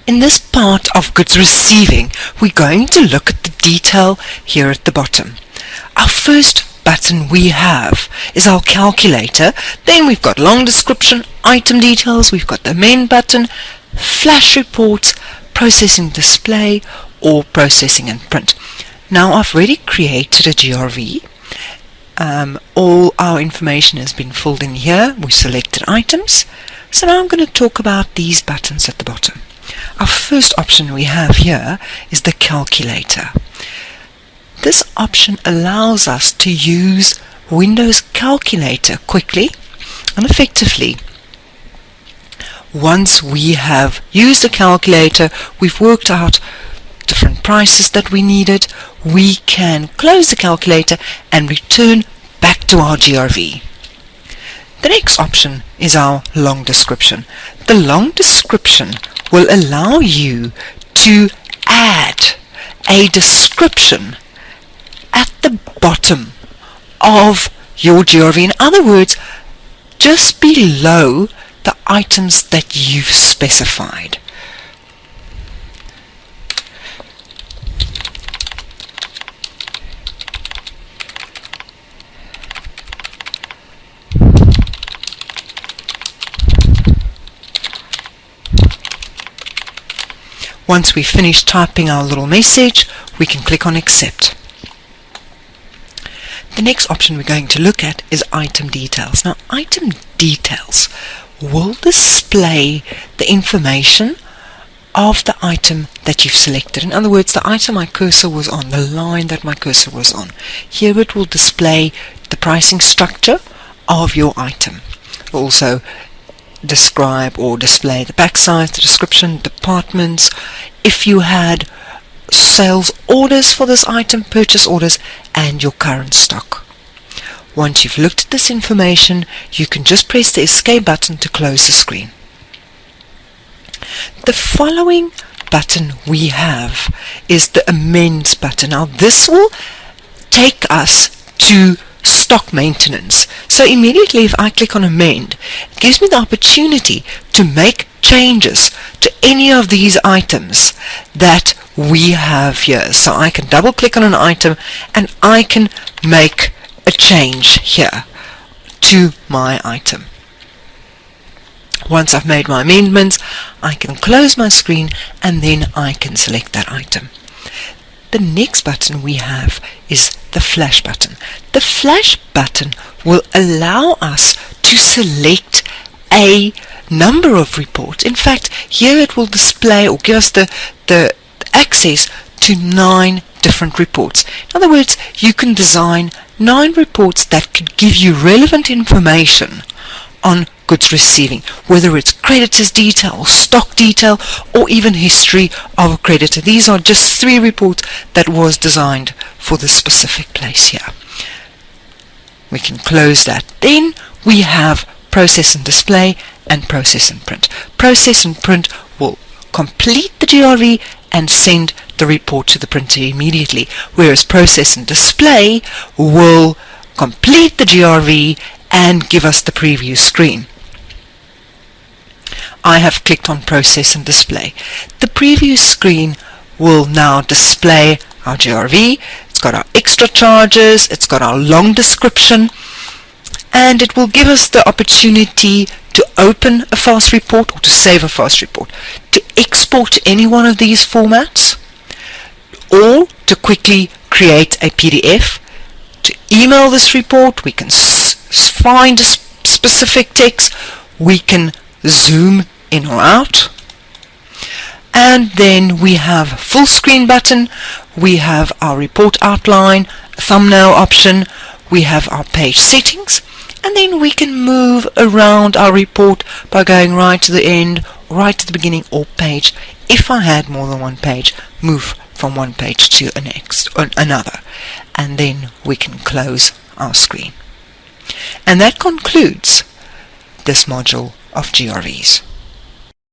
In this part of goods receiving, we're going to look at the detail here at the bottom. Our first button we have is our calculator. Then we've got long description, item details, we've got the amend button, flash reports, processing display, or processing and print. Now I've already created a GRV. All our information has been filled in here. We selected items. So now I'm going to talk about these buttons at the bottom. Our first option we have here is the calculator. This option allows us to use Windows Calculator quickly and effectively. Once we have used the calculator, we've worked out different prices that we needed, we can close the calculator and return back to our GRV. The next option is our long description. The long description will allow you to add a description at the bottom of your GRV. In other words, just below the items that you've specified. Once we finish typing our little message, we can click on Accept. The next option we're going to look at is Item Details. Now, Item Details will display the information of the item that you've selected. In other words, the item my cursor was on, the line that my cursor was on. Here it will display the pricing structure of your item. Also describe or display the backside, the description, departments, if you had sales orders for this item, purchase orders, and your current stock. Once you've looked at this information, you can just press the Escape button to close the screen. The following button we have is the Amend button. Now this will take us to stock maintenance. So immediately if I click on Amend, it gives me the opportunity to make changes to any of these items that we have here. So I can double click on an item and I can make a change here to my item. Once I've made my amendments, I can close my screen and then I can select that item. The next button we have is the Flash button. The Flash button will allow us to select a number of reports. In fact, here it will display or give us the access to 9 different reports. In other words, you can design 9 reports that could give you relevant information on goods receiving, whether it's creditors detail, stock detail, or even history of a creditor. These are just 3 reports that was designed for this specific place here. We can close that. Then we have Process and Display and Process and Print. Process and Print will complete the GRV and send the report to the printer immediately, whereas Process and Display will complete the GRV and give us the preview screen. I have clicked on Process and Display. The preview screen will now display our GRV. It's got our extra charges, it's got our long description, and it will give us the opportunity to open a fast report or to save a fast report, to export to any one of these formats, or to quickly create a PDF, to email this report. We can find a specific text, we can zoom in or out, and then we have full screen button, we have our report outline, thumbnail option, we have our page settings, and then we can move around our report by going right to the end, right to the beginning, or page. If I had more than one page, move from one page to another, and then we can close our screen. And that concludes this module of GRVs.